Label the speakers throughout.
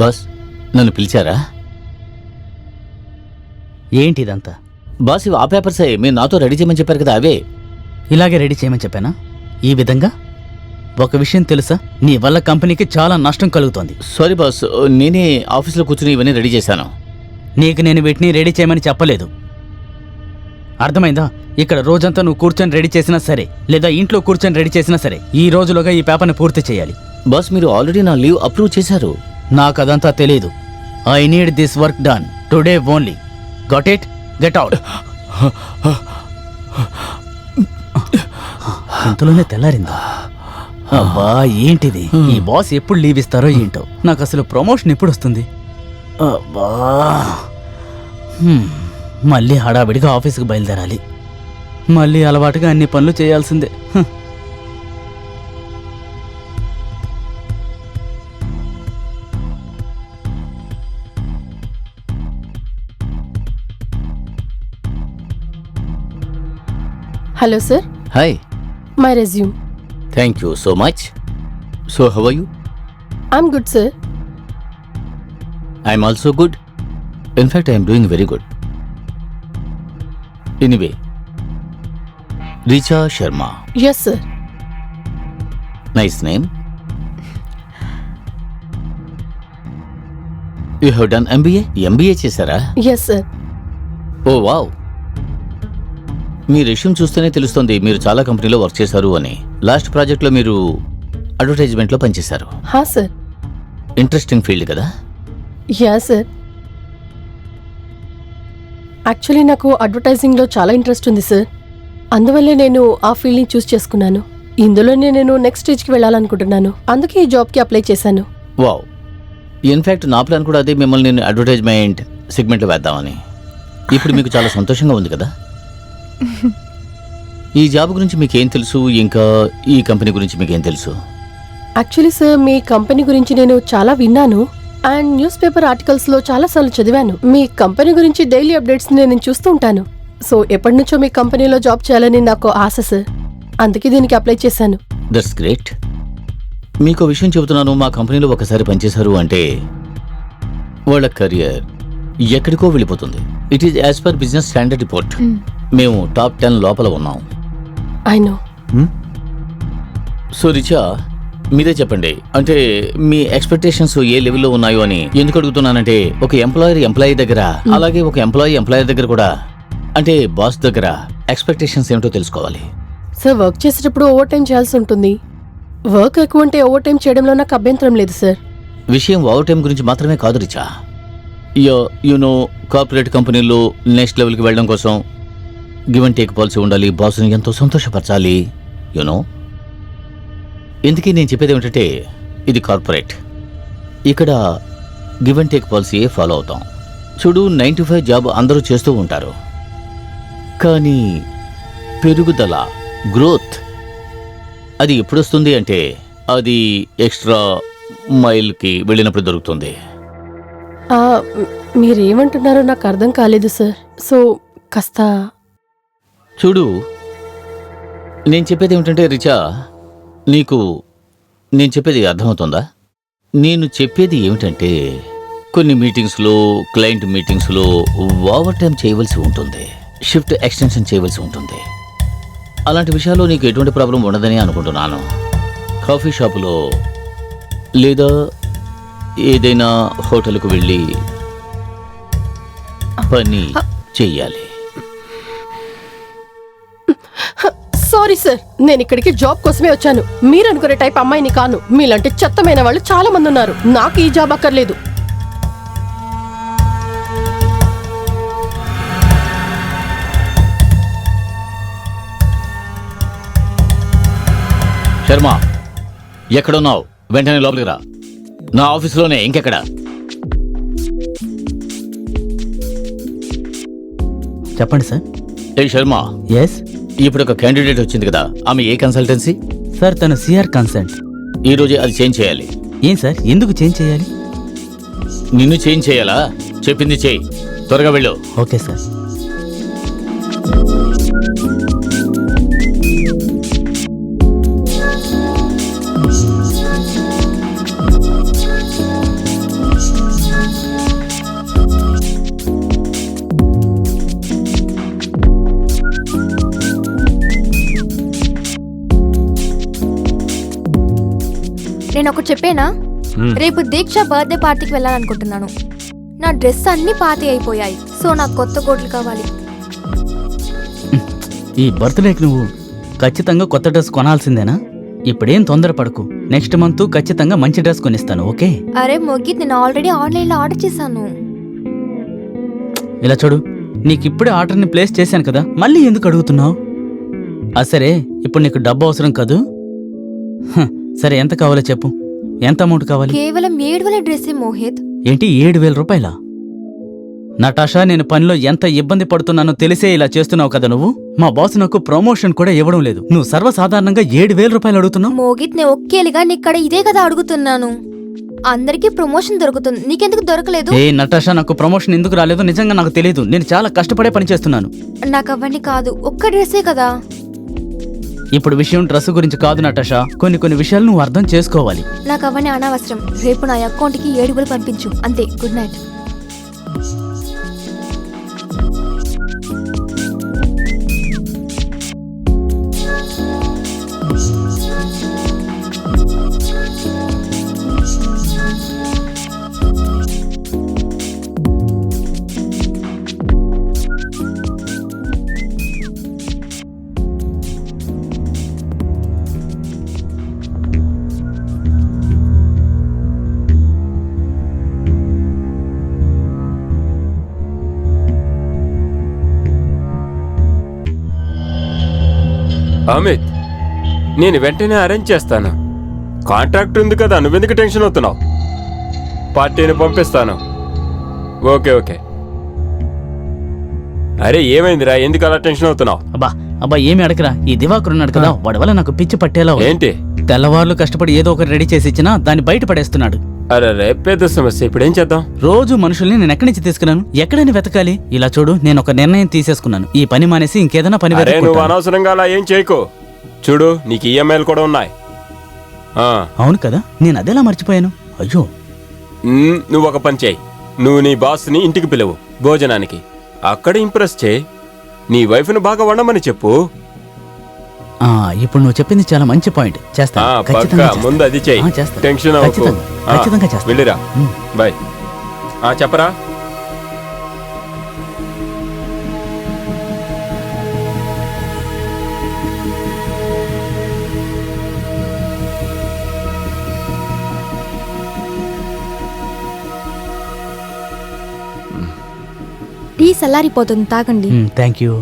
Speaker 1: Boss, నన్ను పిలిచారా?
Speaker 2: ఏంటిదంతా?
Speaker 1: బాస్, ఇవి ఆ పేపర్సే. మీరు నాతో రెడీ చేయమని చెప్పారు కదా, అవే.
Speaker 2: ఇలాగే రెడీ చేయమని చెప్పానా? ఈ విధంగా? ఒక విషయం తెలుసా, నీ వల్ల కంపెనీకి చాలా నష్టం కలుగుతోంది.
Speaker 1: సారీ బాస్, నేనే ఆఫీస్లో కూర్చుని ఇవన్నీ రెడీ చేశాను.
Speaker 2: నీకు నేను వీటిని రెడీ చేయమని చెప్పలేదు, అర్థమైందా? ఇక్కడ రోజంతా నువ్వు కూర్చొని రెడీ చేసినా సరే, లేదా ఇంట్లో కూర్చొని రెడీ చేసినా సరే, ఈ రోజులోగా ఈ పేపర్ని పూర్తి చేయాలి.
Speaker 1: బాస్, మీరు ఆల్రెడీ నా లీవ్ అప్రూవ్ చేశారు.
Speaker 2: నాకు అదంతా తెలియదు. I need this work done today only. Got it? Get out. ఇంతలోనే తెల్లారిందా? అబ్బా, ఏంటిది? ఈ బాస్ ఎప్పుడు లీవ్ ఇస్తారో ఏంటో. నాకు అసలు ప్రమోషన్ ఎప్పుడు వస్తుంది? అబ్బా, మళ్ళీ హడావిడిగా ఆఫీస్కి బయలుదేరాలి. మళ్ళీ అలవాటుగా అన్ని పనులు చేయాల్సిందే.
Speaker 3: Hello, sir.
Speaker 1: Hi.
Speaker 3: My resume.
Speaker 1: Thank you so much. So how are you?
Speaker 3: I'm good, sir.
Speaker 1: I'm also good. In fact I'm doing very good. Anyway, Richa Sharma.
Speaker 3: Yes, sir.
Speaker 1: Nice name. You have done MBA? MBA చేశారా?
Speaker 3: Yes, sir.
Speaker 1: Oh wow. మీ resume చూస్తేనే తెలుస్తుంది మీరు చాలా కంపెనీలో work చేశారు అని. Last ప్రాజెక్ట్లో మీరు అడ్వర్టైజ్మెంట్లో పనిచేశారు.
Speaker 3: Ha, sir.
Speaker 1: ఇంట్రెస్టింగ్ ఫీల్డ్ కదా?
Speaker 3: Yeah, sir. యాక్చువల్లీ నాకు అడ్వర్టైజింగ్లో చాలా ఇంట్రెస్ట్ ఉంది, సార్. అందువల్లే నేను ఆ ఫీల్డ్ని చూస్ చేసుకున్నాను. ఇందులోనే నేను నెక్స్ట్ స్టేజ్కి వెళ్ళాలనుకుంటున్నాను. అందుకే ఈ జాబ్కి అప్లై చేశాను.
Speaker 1: వావ్. ఇన్ఫ్యాక్ట్ నా ప్లాన్ కూడా అదే, మిమ్మల్ని నేను అడ్వర్టైజ్మెంట్ సెగ్మెంట్లో వేద్దామని. ఇప్పుడు మీకు చాలా సంతోషంగా ఉంది కదా? ఈ జాబ్ గురించి మీకేం తెలుసు, ఇంకా ఈ కంపెనీ గురించి మీకేం తెలుసు?
Speaker 3: యాక్చువల్లీ సార్, మీ కంపెనీ గురించి నేను చాలా విన్నాను అండ్ న్యూస్ పేపర్ ఆర్టికల్స్లో చాలాసార్లు చదివాను. మీ కంపెనీ గురించి డైలీ అప్డేట్స్ నేను చూస్తూ ఉంటాను. సో ఎప్పటి నుంచో మీ కంపెనీలో జాబ్ చేయాలని నాకు ఆశ, సార్. అందుకే దీనికి అప్లై చేశాను.
Speaker 1: That's great. మీకు విషయం చెబుతున్నాను, మా కంపెనీలో ఒకసారి పనిచేశారు అంటే వాళ్ళ కెరియర్ ఎక్కడికో వెళ్ళిపోతుంది. It is as per business standard report. మేము టాప్ 10 లోపల ఉన్నాం.
Speaker 3: I know.
Speaker 1: సో రిచా, మీరే చెప్పండి, అంటే మీ ఎక్స్పెక్టేషన్స్ ఏ లెవెల్లో ఉన్నాయో అని. ఎందుకు అడుగుతున్నానంటే, ఒక ఎంప్లాయీ దగ్గర, అలాగే ఒక ఎంప్లాయర్ దగ్గర కూడా, అంటే బాస్ దగ్గర ఎక్స్పెక్టేషన్స్ ఏమిటో తెలుసుకోవాలి.
Speaker 3: సార్, వర్క్ చేసేటప్పుడు ఓవర్ టైం చేయాల్సి ఉంటుంది. వర్క్ ఎక్కువ అంటే ఓవర్ టైం చేయడంలో నాకు అభ్యంతరం లేదు, సార్.
Speaker 1: విషయం ఓవర్ టైం గురించి మాత్రమే కాదు రిచా. యూనో, కార్పొరేట్ కంపెనీల్లో నెక్స్ట్ లెవెల్కి వెళ్ళడం కోసం గివ్ అండ్ టేక్ పాలసీ ఉండాలి. బాస్ని ఎంతో సంతోషపరచాలి. యూనో, ఎందుకే నేను చెప్పేది ఏమిటంటే, ఇది కార్పొరేట్. ఇక్కడ గివ్ అండ్ టేక్ పాలసీయే ఫాలో అవుతాం. చూడు, 9 to 5 జాబ్ అందరూ చేస్తూ ఉంటారు, కానీ పెరుగుదల, గ్రోత్, అది ఎప్పుడొస్తుంది అంటే అది ఎక్స్ట్రా మైల్కి వెళ్ళినప్పుడు దొరుకుతుంది.
Speaker 3: మీరేమంటున్నారో నాకు అర్థం కాలేదు, సార్. సో కాస్త
Speaker 1: చూడు, నేను చెప్పేది ఏమిటంటే రిచా, నీకు నేను చెప్పేది అర్థమవుతుందా? నేను చెప్పేది ఏమిటంటే, కొన్ని మీటింగ్స్లో, క్లయింట్ మీటింగ్స్లో ఓవర్ టైం చేయవలసి ఉంటుంది, షిఫ్ట్ ఎక్స్టెన్షన్ చేయవలసి ఉంటుంది. అలాంటి విషయాల్లో నీకు ఎటువంటి ప్రాబ్లం ఉండదని అనుకుంటున్నాను. కాఫీ షాపులో లేదా ఏదైనా హోటల్కు వెళ్ళి పని చెయ్యాలి.
Speaker 3: సారీ సార్, నేను ఇక్కడికి జాబ్ కోసమే వచ్చాను. మీరు అనుకునే టైప్ అమ్మాయిని కాను. మీలాంటి చెత్తమైన వాళ్ళు చాలా మంది ఉన్నారు. నాకు ఈ జాబ్ అక్కర్లేదు.
Speaker 1: శర్మ, ఎక్కడున్నావు? వెంటనే లోపలికి రా. నా ఆఫీసులోనే, ఇంకెక్కడ?
Speaker 2: చెప్పండి సార్.
Speaker 1: ఏ శర్మ,
Speaker 2: ఎస్
Speaker 1: ఇప్పుడు ఒక క్యాండిడేట్ వచ్చింది కదా, ఆమె ఏ కన్సల్టెన్సీ?
Speaker 2: సార్, తను సిఆర్ కన్సల్ట్.
Speaker 1: ఈ రోజే అది చేంజ్ చేయాలి.
Speaker 2: ఏం సార్, ఎందుకు చేంజ్ చేయాలి?
Speaker 1: నిన్ను చేంజ్ చేయాలా? చెప్పింది చేయి, త్వరగా వెళ్ళు.
Speaker 2: Okay sir.
Speaker 4: నేను ఒకటి చెప్పేనా? రేపు దీక్ష బర్త్డే పార్టీకి వెళ్ళాలనుకుంటున్నాను. నా డ్రెస్ అన్ని పాతి అయిపోయాయి. సో నాకు కొత్త కోట్లు కావాలి.
Speaker 2: ఈ బర్త్డేకి నువ్వు ఖచ్చితంగా కొత్త డ్రెస్ కొనాల్సిందేనా? ఇప్పుడేం తొందరపడకు. నెక్స్ట్ మంత్ ఖచ్చితంగా మంచి డ్రెస్ కొనిస్తాను, ఓకే?
Speaker 4: అరే మొగ్గి, నేను ఆల్రెడీ ఆన్లైన్లో ఆర్డర్ చేశాను.
Speaker 2: ఇలా చూడు, నీకిప్పుడే ఆర్డర్ని ప్లేస్ చేశాను కదా, మళ్ళీ ఎందుకు అడుగుతున్నావు? సరే, ఇప్పుడు నీకు డబ్బు అవసరం కదూ? సరే, ఎంత కావాలో చెప్పు. ఎంత అమౌంట్ కావాలి?
Speaker 4: కేవలం 7,000 డ్రెస్సే మోహిత్.
Speaker 2: ఏంటి 7,000 రూపాయలా? నటాషా, నేను పనిలో ఎంత ఇబ్బంది పడుతున్నానో తెలిసే ఇలా చేస్తున్నావు కదా నువ్వు. మా బాస్ నాకు ప్రమోషన్ కూడా ఇవ్వడం లేదు. నువ్వు సర్వసాధారణంగా 7,000 రూపాయలు అడుగుతున్నావు.
Speaker 4: మోహిత్, నేను ఒక్కేలిగా నీక్కడ ఇదే కదా అడుగుతున్నాను. అందరికీ ప్రమోషన్ దొరుకుతుంది, నీకెందుకు దొరకలేదు?
Speaker 2: ఏ నటాషా, నాకు ప్రమోషన్ ఎందుకు రాలేదో నిజంగా నాకు తెలియదు. నేను చాలా కష్టపడే పని చేస్తున్నాను.
Speaker 4: నాకు అవన్నీ కాదు, ఒక్క డ్రెస్సే కదా.
Speaker 2: ఇప్పుడు విషయం డ్రెస్ గురించి కాదు నటాషా. కొన్ని విషయాలు నువ్వు అర్థం చేసుకోవాలి.
Speaker 4: నాకు అవన్నీ అనవసరం. రేపు నా అకౌంట్కి 7,000 పంపించు, అంతే. Good night.
Speaker 5: అమిత్, నేను వెంటనే అరేంజ్ చేస్తాను. కాంట్రాక్ట్ ఉంది కదా, నువ్వెందుకు టెన్షన్ అవుతున్నావు? పార్టీని పంపిస్తాను. Okay okay. అరే ఏమైందిరా, ఎందుకు అలా టెన్షన్ అవుతున్నావు?
Speaker 2: అబ్బా ఏమి అడగరా. ఈ దివాకర్ ఉన్నాడు కదా, వాడి వల్ల నాకు పిచ్చి పట్టేలా ఉంది.
Speaker 5: ఏంటి?
Speaker 2: తెల్లవార్లు కష్టపడి ఏదో ఒకటి రెడీ చేసి ఇచ్చినా దాన్ని బయట పడేస్తున్నాడు.
Speaker 5: అరే పెద్ద సమస్య. ఇప్పుడు ఏం చేద్దాం?
Speaker 2: రోజు మనుషుల్ని నేను ఎక్కడి నుంచి తీసుకున్నాను? ఎక్కడైనా వెతకాలి. ఇలా చూడు, నేను ఒక నిర్ణయం తీసేసుకున్నాను. ఈ పని మానేసి ఇంకేదైనా పని
Speaker 5: అరే నువ్వు
Speaker 2: వెతుక్కుంటాను.
Speaker 5: అనవసరంగా అలా ఏం చేయకు. చూడు, నీకు ఈఎంఐలు కూడా ఉన్నాయి.
Speaker 2: అవును కదా, నేను అదేలా మర్చిపోయాను. అయ్యో.
Speaker 5: నువ్వు ఒక పని చేయి. నువ్వు నీ బాస్ని ఇంటికి పిలువు భోజనానికి. అక్కడ ఇంప్రెస్ చేయి. నీ వైఫ్ను బాగా వండమని చెప్పు.
Speaker 2: ఇప్పుడు నువ్వు చెప్పింది చాలా మంచి పాయింట్. చేస్తా.
Speaker 5: ముందు అది చెయ్యి. టెన్షన్ అవ్వకు.
Speaker 2: ఖచ్చితంగా చేస్తా.
Speaker 5: వెళ్ళిరా. బాయ్. చెప్పరా.
Speaker 4: టీ చల్లారిపోతుంది, తాగండి.
Speaker 2: Thank you.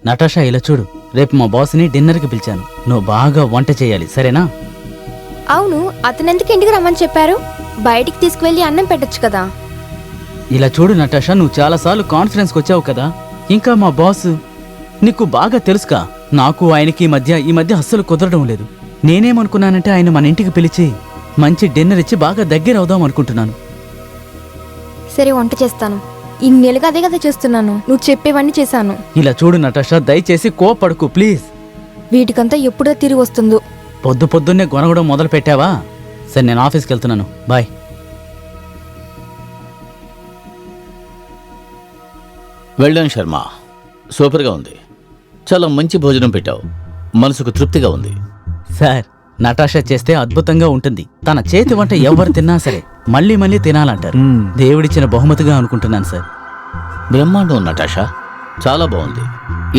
Speaker 2: నటాషా, ఇలా చూడు, రేపు మా బాస్ని డిన్నర్కి పిలిచాను. నువ్వు బాగా వంట చేయాలి, సరేనా?
Speaker 4: అవును, అతను ఎందుకు ఇంటికి రమ్మని చెప్పారు? బయటికి తీసుకువెళ్ళి అన్నం పెట్టొచ్చు కదా.
Speaker 2: ఇలా చూడు నటాషా, నువ్వు చాలాసార్లు కాన్ఫరెన్స్కి వచ్చావు కదా. ఇంకా మా బాస్ నీకు బాగా తెలుసుకా. నాకు ఆయనకి ఈ మధ్య అస్సలు కుదరడం లేదు. నేనేమనుకున్నానంటే ఆయన మన ఇంటికి పిలిచి మంచి డిన్నర్ ఇచ్చి బాగా దగ్గర అవుదాం అనుకుంటున్నాను.
Speaker 4: సరే, వంట చేస్తాను. ఇన్నేళ్ళుగా అదే కదా చేస్తున్నాను. నువ్వు చెప్పేవన్నీ చేశాను.
Speaker 2: ఇలా చూడు నటాషా, దయచేసి కోపడకు ప్లీజ్.
Speaker 4: వీటికంతా ఎప్పుడో తిరిగి వస్తుందో.
Speaker 2: పొద్దున్నే గొనగడం మొదలు పెట్టావా? సరే, నేను ఆఫీస్కి వెళ్తున్నాను. బాయ్.
Speaker 1: వెళ్ళాను శర్మ, సూపర్గా ఉంది. చాలా మంచి భోజనం పెట్టావు. మనసుకు తృప్తిగా ఉంది.
Speaker 2: సార్, నటాషా చేస్తే అద్భుతంగా ఉంటుంది. తన చేతి వంట ఎవరు తిన్నా సరే మళ్ళీ మళ్ళీ తినాలంటారు. దేవుడిచ్చిన బహుమతిగా అనుకుంటున్నాను సార్.
Speaker 1: బ్రహ్మాండం నటాషా, చాలా బాగుంది.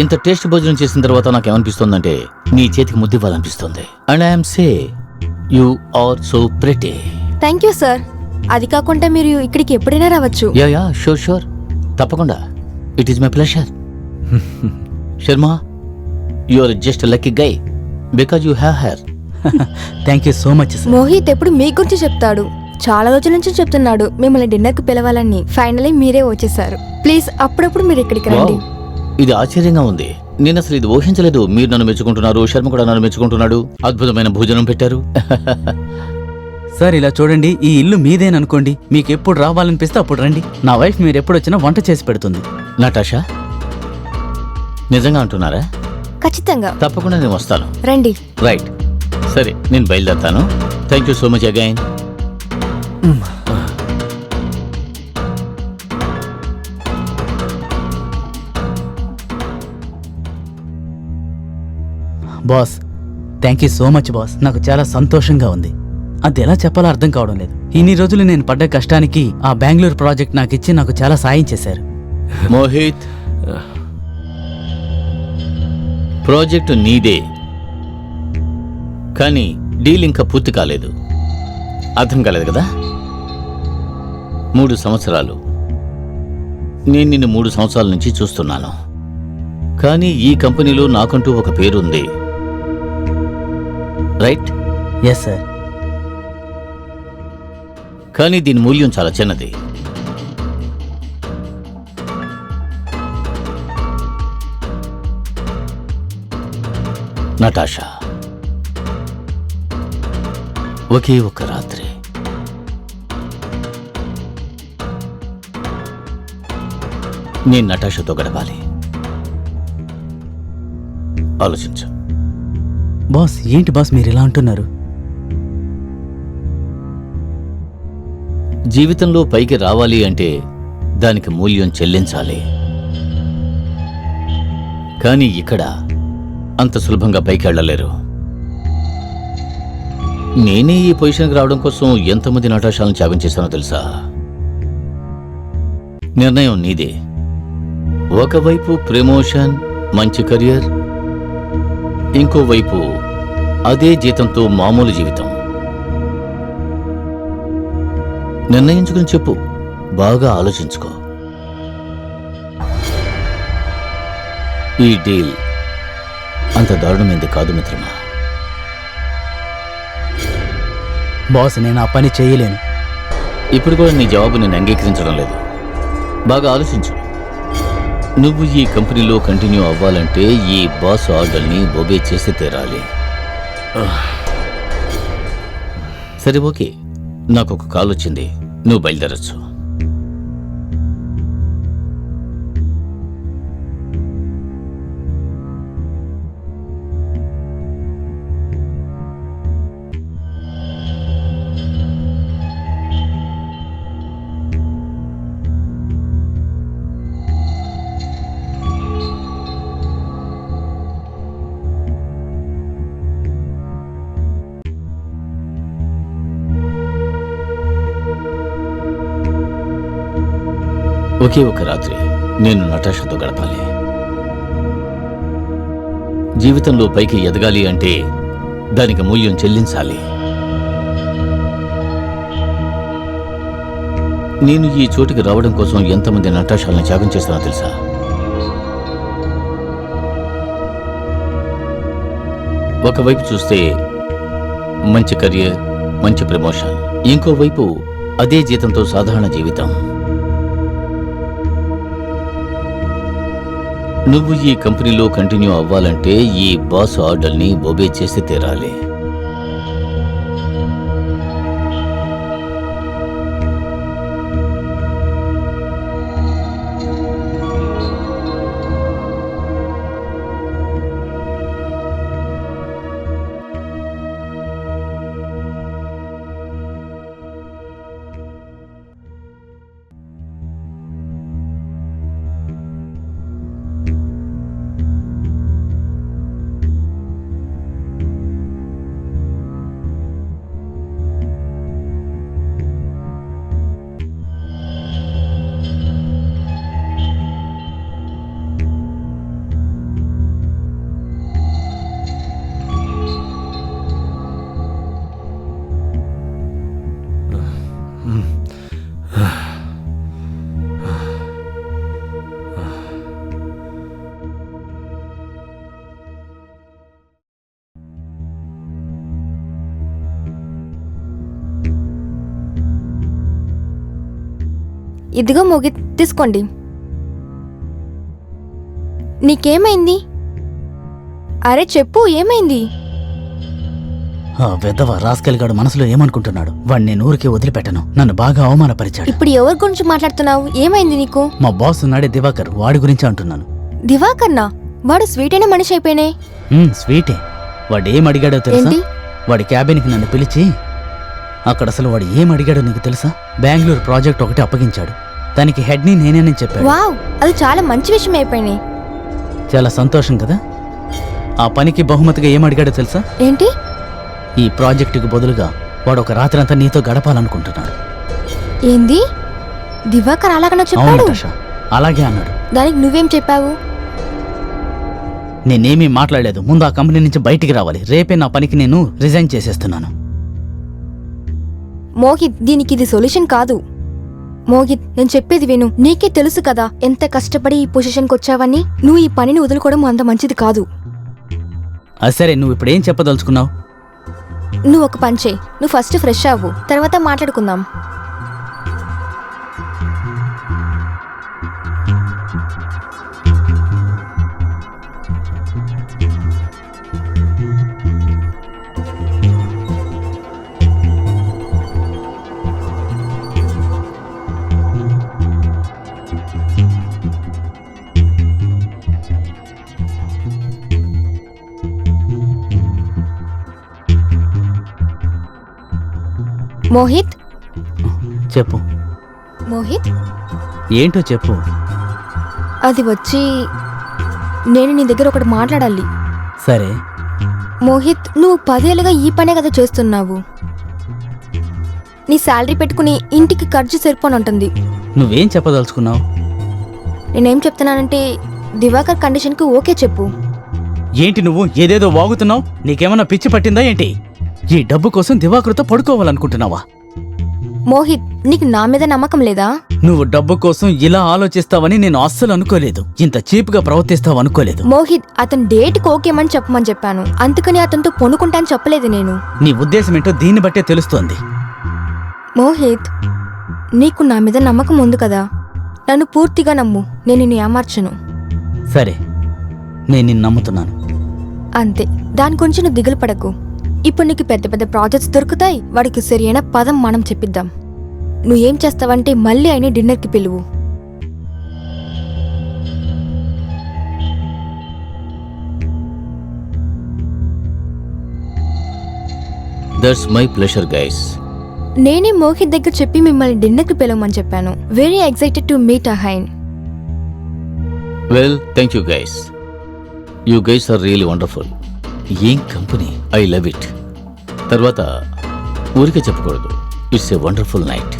Speaker 1: ఇంత టేస్ట్ భోజనం చేసిన తర్వాత నాకేమనిపిస్తుందంటే నీ చేతికి ముద్దివ్వాలనిపిస్తుంది. And I'm say you are so pretty.
Speaker 4: Thank you sir. అది కాకుండా మీరు ఇక్కడికి ఎప్పుడైనా రావచ్చు.
Speaker 1: యా షూర్ తప్పకుండా. It is my pleasure. Sharma, you are just lucky guy because you have hair.
Speaker 2: Thank you so much sir.
Speaker 4: Mohit ఎప్పుడు మీ గురించి చెప్తాడు. చాలా రోజుల నుంచి చెప్తున్నాడు మిమ్మల్ని డిన్నర్కి పిలవాలని. ఫైనలీ మీరే వచ్చేసారు. ప్లీజ్ అప్పుడప్పుడు మీరు ఇక్కడికి రండి.
Speaker 1: ఇది ఆశ్చర్యంగా ఉంది. నేను అసలు ఇది ఊహించలేదు. మీరు నన్ను మెచ్చుకుంటున్నారు, శర్మ కూడా నన్ను మెచ్చుకుంటున్నాడు. అద్భుతమైన భోజనం పెట్టారు.
Speaker 2: సార్, ఇలా చూడండి, ఈ ఇల్లు మీదేననుకోండి. మీకు ఎప్పుడు రావాలనిపిస్తే అప్పుడు రండి. నా వైఫ్ మీరు ఎప్పుడు వచ్చినా వంట చేసి పెడుతుంది.
Speaker 1: నటాషా, నిజంగా అంటున్నారా?
Speaker 4: ఖచ్చితంగా.
Speaker 1: తప్పకుండా నేను వస్తాను.
Speaker 4: రండి.
Speaker 1: రైట్, సరే, నేను బయలుదేరుతాను. Thank you so much again.
Speaker 2: Boss, thank you so much boss. నాకు చాలా సంతోషంగా ఉంది. అది ఎలా చెప్పాలో అర్థం కావడం లేదు. ఇన్ని రోజులు నేను పడ్డ కష్టానికి ఆ బెంగళూరు ప్రాజెక్ట్ నాకు ఇచ్చి నాకు చాలా సాయం చేశారు.
Speaker 1: మోహిత్, ప్రాజెక్టు నీదే, కానీ డీల్ ఇంకా పూర్తి కాలేదు. అర్థం కాలేదు కదా? 3 సంవత్సరాలు నేను నిన్ను 3 సంవత్సరాల నుంచి చూస్తున్నాను. కానీ ఈ కంపెనీలో నాకంటూ ఒక పేరుంది, రైట్?
Speaker 2: Yes sir.
Speaker 1: కానీ దీని మూల్యం చాలా చిన్నది. నటాషా, ఒకే ఒక్క రాత్రి నేను నటాషాతో గడపాలి. ఆలోచించు.
Speaker 2: బాస్, ఏంటి బాస్ మీరు ఇలా అంటున్నారు?
Speaker 1: జీవితంలో పైకి రావాలి అంటే దానికి మూల్యం చెల్లించాలి. కానీ ఇక్కడ అంత సులభంగా పైకి వెళ్ళలేరు. నేనే ఈ పొజిషన్కి రావడం కోసం ఎంతమంది నటాషాలను త్యాగం చేశానో తెలుసా? నిర్ణయం నీదే. ఒకవైపు ప్రమోషన్, మంచి కెరియర్, ఇంకోవైపు అదే జీతంతో మామూలు జీవితం. నిర్ణయించుకుని చెప్పు, బాగా ఆలోచించుకో. ఈ డీల్ అంత దారుణమైంది కాదు మిత్రమా.
Speaker 2: బాస్, నేను ఆ పని చేయలేను.
Speaker 1: ఇప్పుడు కూడా నీ జవాబు నేను అంగీకరించడం లేదు. బాగా ఆలోచించు. నువ్వు ఈ కంపెనీలో కంటిన్యూ అవ్వాలంటే ఈ బాస్ ఆర్డర్ని ఒబే చేసి తీరాలి. సరే, ఓకే, నాకు ఒక కాల్ వచ్చింది, నువ్వు బయలుదేరచ్చు. ఒకే ఒక రాత్రి నేను నటాషాతో గడపాలి. జీవితంలో పైకి ఎదగాలి అంటే దానికి మూల్యం చెల్లించాలి. నేను ఈ చోటుకి రావడం కోసం ఎంతమంది నటాషాలను త్యాగం చేస్తానో తెలుసా? ఒకవైపు చూస్తే మంచి కెరియర్, మంచి ప్రమోషన్, ఇంకోవైపు అదే జీతంతో సాధారణ జీవితం. నువ్వు ఈ కంపెనీలో కంటిన్యూ అవ్వాలంటే ఈ బాస్ ఆర్డర్ని ఒబే చేసి తీరాలి.
Speaker 4: ఇదిగో మోగి, తీసుకోండి. నీకేమైంది? అరే చెప్పు, ఏమైంది?
Speaker 2: ఆ వెధవ రాస్కెల్గాడు మనసులో ఏమనుకుంటున్నాడు? వాడిని నేను ఊరికే వదిలిపెట్టను. నన్ను బాగా అవమానపరిచాడు.
Speaker 4: ఇప్పుడు ఎవరి గురించి మాట్లాడుతున్నావు? ఏమైంది నీకు?
Speaker 2: మా బాస్ ఉన్నాడే దివాకర్, వాడి గురించి అంటున్నాను.
Speaker 4: దివాకర్నా? వాడు స్వీట్ అయిన మనిషి అయిపోయినే.
Speaker 2: స్వీటే. వాడు ఏం అడిగాడో తెలుసా?
Speaker 4: ఏంటి?
Speaker 2: వాడి క్యాబిన్కి నన్ను పిలిచి, అక్కడ అసలు వాడు ఏం అడిగాడో నీకు తెలుసా? బెంగళూరు ప్రాజెక్ట్ ఒకటి అప్పగించాడు. దానికి హెడ్ని నేనేనని చెప్పాడు.
Speaker 4: వావ్, అది చాలా మంచి విషయం అయిపోయినాయి.
Speaker 2: చాలా సంతోషం కదా? ఆ పనికి బహుమతిగా ఏమడిగాడో తెలుసా?
Speaker 4: ఏంటి?
Speaker 2: ఈ ప్రాజెక్టుకు బదులుగా వాడు ఒక రాత్రంతా నీతో గడపాలనుకుంటున్నాడు.
Speaker 4: ఏంది? దివాకర్ అలాగనా
Speaker 2: అవును
Speaker 4: చెప్పాడు?
Speaker 2: నటాషా, అలాగే అన్నాడు.
Speaker 4: దానికి నువ్వేం చెప్పావు?
Speaker 2: నేనేమీ మాట్లాడలేదు. ముందు ఆ కంపెనీ నుంచి బయటికి రావాలి. రేపే నా పనికి నేను రిజైన్ చేసేస్తున్నాను.
Speaker 4: మోహిత్, దీనికి ఇది సొల్యూషన్ కాదు. మోహిత్, నేను చెప్పేది విను. నీకే తెలుసు కదా ఎంత కష్టపడి ఈ పొజిషన్కి వచ్చావని. నువ్వు ఈ పనిని వదులుకోవడం అంత మంచిది కాదు.
Speaker 2: సరే, నువ్వు ఇప్పుడు ఏం చెప్పదలుచుకున్నావు?
Speaker 4: నువ్వు ఒక పని చేయి. నువ్వు ఫస్ట్ ఫ్రెష్ అవ్వు, తర్వాత మాట్లాడుకుందాం. మోహిత్,
Speaker 2: చెప్పు.
Speaker 4: మోహిత్,
Speaker 2: ఏంటో చెప్పు.
Speaker 4: అది వచ్చి నేను నీ దగ్గర ఒకటి మాట్లాడాలి.
Speaker 2: సరే.
Speaker 4: మోహిత్, నువ్వు 10 ఏళ్ళుగా ఈ పనే కదా చేస్తున్నావు. నీ శాలరీ పెట్టుకుని ఇంటికి ఖర్చు సరిపోనుంటుంది.
Speaker 2: నువ్వేం చెప్పదలుచుకున్నావు?
Speaker 4: నేనేం చెప్తున్నానంటే దివాకర్ కండిషన్కి ఓకే చెప్పు.
Speaker 2: ఏంటి నువ్వు ఏదేదో వాగుతున్నావు? నీకేమన్నా పిచ్చి పట్టిందా ఏంటి? ఈ డబ్బు కోసం దివాకరుతో పడుకోవాలనుకుంటున్నావా?
Speaker 4: మోహిత్, నీకు నా మీద నమ్మకం లేదా?
Speaker 2: నువ్వు డబ్బు కోసం ఇలా ఆలోచిస్తావని నేను అస్సలు అనుకోలేదు. ఇంత చీప్గా ప్రవర్తిస్తావు అనుకోలేదు.
Speaker 4: మోహిత్, అతను డేట్కి ఓకేమని చెప్పమని చెప్పాను. అందుకని అతనితో పొనుకుంటాను చెప్పలేదు నేను.
Speaker 2: నీ ఉద్దేశం ఏంటో దీన్ని బట్టే తెలుస్తోంది.
Speaker 4: మోహిత్, నీకు నా మీద నమ్మకం ఉంది కదా. నన్ను పూర్తిగా నమ్ము. నేను నిన్ను ఏమార్చను.
Speaker 2: సరే, నేను నిన్ను నమ్ముతున్నాను.
Speaker 4: అంతే. దాని గురించి నువ్వు దిగులు పడకు. ఇప్పుడు నీకు పెద్ద పెద్ద ప్రాజెక్ట్స్ దొరుకుతాయి. వాడికి సరైన పదం మనం చెప్పిద్దాం. నువ్వేం చేస్తావంటే మళ్ళీ ఆయన డిన్నర్కి పిలువు.
Speaker 1: That's my pleasure guys.
Speaker 4: నేనే మోహిత్ దగ్గర చెప్పి మిమ్మల్ని డిన్నర్కి పిలవమని చెప్పాను. Very excited to meet again.
Speaker 1: Well, thank you guys. You guys are really wonderful. ఏం కంపెనీ, ఐ లవ్ ఇట్. తర్వాత ఊరికే చెప్పకూడదు. It's a wonderful night.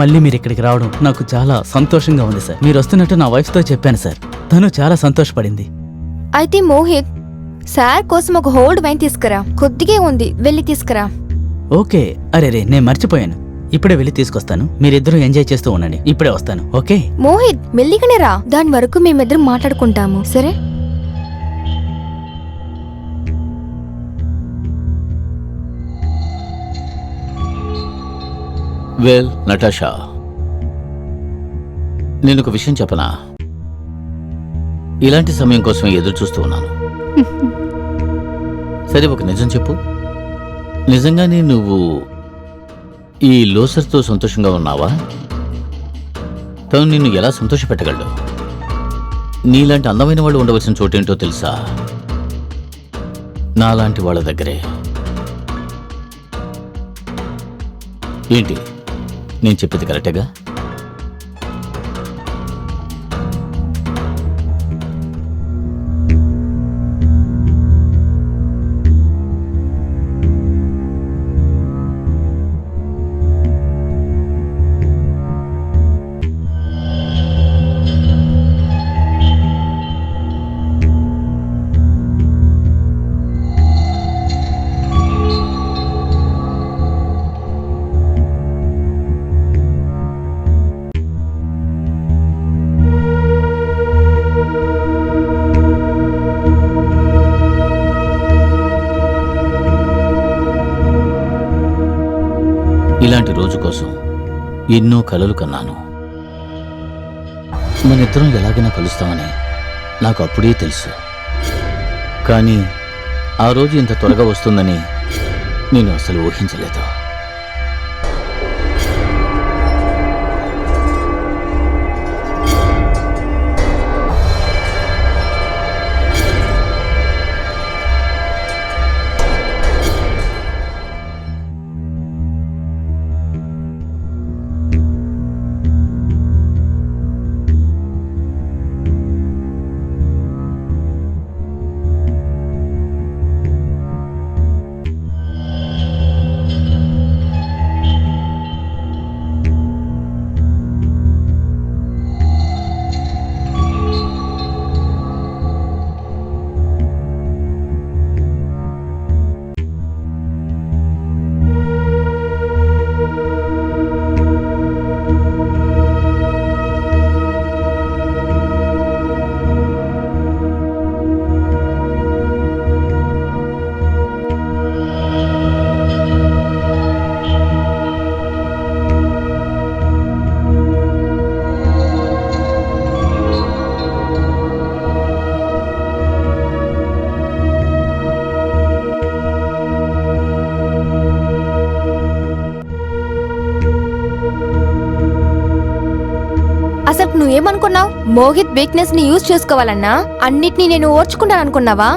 Speaker 2: మళ్ళీ మీరు ఇక్కడికి రావడం నాకు చాలా సంతోషంగా ఉంది సార్. మీరు వస్తున్నట్టు నా వైఫ్తో చెప్పాను సార్. తను చాలా సంతోషపడింది.
Speaker 4: అయితే మోహిత్, సార్ కోసం ఒక హోల్డ్ వైన్ తీసుకురా. కొద్దిగే ఉంది, వెళ్ళి తీసుకురా.
Speaker 2: ఓకే. అరే రే, నేను మర్చిపోయాను. ఇప్పుడే వెళ్ళి తీసుకొస్తాను. మీరిద్దరూ ఎంజాయ్ చేస్తూ ఉండండి. ఇప్పుడే వస్తాను. ఓకే?
Speaker 4: మోహిత్, మెల్లిగానే రా. దాని వరకు మేమిద్దరం మాట్లాడుకుంటాము, సరే?
Speaker 1: వెల్ నటాషా, నేను ఒక విషయం చెప్పనా? ఇలాంటి సమయం కోసం ఎదురు చూస్తూ ఉన్నాను. సరే, ఒక నిజం చెప్పు. నిజంగానే నువ్వు ఈ లోసర్తో సంతోషంగా ఉన్నావా? తను నిన్ను ఎలా సంతోషపెట్టగలడు? నీలాంటి అందమైన వాళ్ళు ఉండవలసిన చోటేంటో తెలుసా? నాలాంటి వాళ్ళ దగ్గరే. ఏంటి, నేను చెప్పేది కరెక్టేగా? ఇలాంటి రోజు కోసం ఎన్నో కలలు కన్నాను. మనిద్దరం ఎలాగైనా కలుస్తామని నాకు అప్పుడే తెలుసు. కానీ ఆ రోజు ఇంత త్వరగా వస్తుందని నేను అసలు ఊహించలేదు.
Speaker 4: అసలు నువ్వేమనుకున్నావు? మోహిత్ వీక్నెస్ ని యూజ్ చేసుకోవాలన్నా అన్నిటినీ నేను ఓర్చుకుంటాను అనుకున్నావా?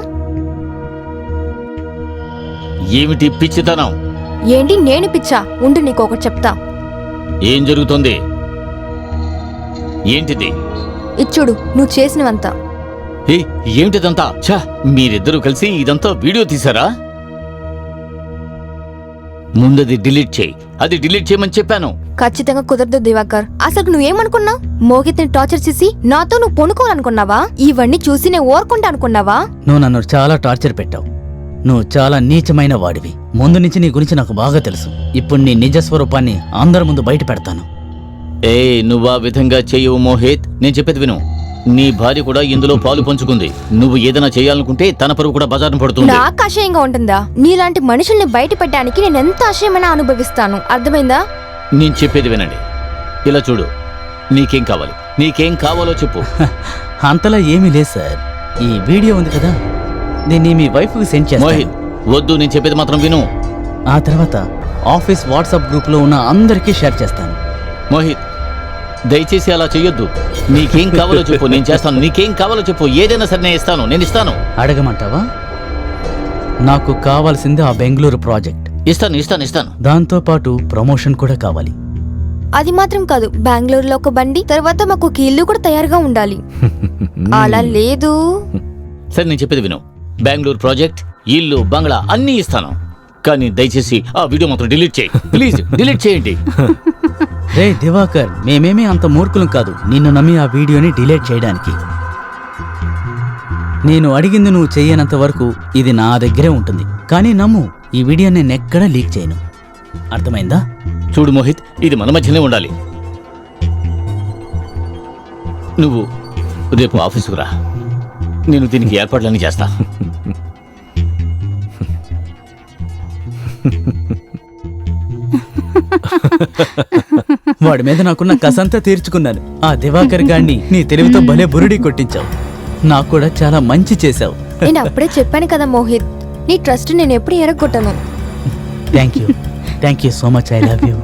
Speaker 1: ఏమిటి పిచ్చితనం?
Speaker 4: ఏంటి నేను పిచ్చా? ఉండు నీకు ఒకటి చెప్తా.
Speaker 1: ఏం జరుగుతుంది? ఏంటిది?
Speaker 4: ఇచ్చుడు నువ్వు చేసినవంతా.
Speaker 1: ఏ ఏమిటిదంతా? ఛా, మీరిద్దరూ కలిసి ఇదంతా వీడియో తీసారా? ముందది డిలీట్ చేయి. అది డిలీట్ చేయమని చెప్పాను.
Speaker 4: ఖచ్చితంగా కుదరదు దివాకర్. అసలు నువ్వేమనుకున్నావు? మోహిత్ ని టార్చర్ చేసి నాతో నువ్వు పొనుకోవాలనుకున్నావా? ఇవన్నీ చూసి నేను ఓర్కుంటా అనుకున్నావా?
Speaker 2: నువ్వు నన్ను చాలా టార్చర్ పెట్టావు. నువ్వు చాలా నీచమైన వాడివి. ముందు నుంచి నీ గురించి నాకు బాగా తెలుసు. ఇప్పుడు నీ నిజ స్వరూపాన్ని అందరి ముందు బయట పెడతాను.
Speaker 1: ఏ నువ్వా విధంగా చెయ్యవు మోహిత్. నేను చెప్పేది విను. నీ భార్య కూడా ఇందులో పాలు పంచుకుంది. నువ్వు ఏదైనా చేయాలనుకుంటే తన పరువు కూడా బజారును పడుతుంది.
Speaker 4: నాకు అసహ్యంగా ఉంటుందా? నీలాంటి మనుషుల్ని బయట పెట్టడానికి నేను ఎంత అసహ్యమైనా అనుభవిస్తాను. అర్థమైందా?
Speaker 1: నేను చెప్పేది వినండి. ఇలా చూడు, నీకేం కావాలి? నీకేం కావాలో చెప్పు.
Speaker 2: అంతలా ఏమీ లేదు సార్. ఈ వీడియో ఉంది కదా, దీన్ని మీ వైఫ్కి సెండ్ చేస్తాను.
Speaker 1: మోహిత్ వద్దు, నేను చెప్పేది మాత్రం విను.
Speaker 2: ఆ తర్వాత ఆఫీస్ వాట్సాప్ గ్రూప్లో ఉన్న అందరికీ షేర్ చేస్తాను.
Speaker 1: మోహిత్ దయచేసి అలా చెయ్యొద్దు. నీకేం కావాలో చెప్పు, నేను చేస్తాను. నీకేం కావాలో చెప్పు, ఏదైనా సరే నేను ఇస్తాను. నేను ఇస్తాను.
Speaker 2: అడగమంటావా? నాకు కావాల్సింది ఆ బెంగళూరు ప్రాజెక్ట్.
Speaker 1: ఇస్తాను ఇస్తాను ఇస్తాను.
Speaker 2: దాంతో పాటు ప్రమోషన్ కూడా కావాలి.
Speaker 4: అది మాత్రం కాదు, బెంగళూరులో ఒక బండి, తర్వాత మాకు ఒక ఇల్లు కూడా తయారుగా ఉండాలి. అలా లేదు.
Speaker 1: సరే నేను చెప్పేది విను. బెంగళూరు ప్రాజెక్ట్, ఇల్లు, బంగ్లా అన్నీ ఇస్తాను. కానీ దయచేసి ఆ వీడియో మాత్రం డిలీట్ చేయి. ప్లీజ్ డిలీట్ చేయండి.
Speaker 2: రే దివాకర్, మేమేమీ అంత మూర్ఖులం కాదు నిన్ను నమ్మి ఆ వీడియోని డిలీట్ చేయడానికి. నేను అడిగింది నువ్వు చెయ్యనంత వరకు ఇది నా దగ్గరే ఉంటుంది. కానీ నమ్ము, ఈ వీడియో నేను ఎక్కడా లీక్ చేయను. అర్థమైందా?
Speaker 1: చూడు మోహిత్, ఇది మన మధ్యనే ఉండాలి. నువ్వు రేపు ఆఫీసుకు రా. నేను దీనికి ఏర్పాట్లన్నీ చేస్తా.
Speaker 2: వాడి మీద నాకున్న కసంతా తీర్చుకున్నాను. ఆ దివాకర్ గాడిని నీ తెలివితో భలే బురుడి కొట్టించావు. నాకు కూడా చాలా మంచి చేశావు.
Speaker 4: నేను అప్పుడే చెప్పాను కదా మోహిత్, నీ ట్రస్ట్ నేను ఎప్పుడు ఎరగొట్టను.
Speaker 2: Thank you so much. I love you.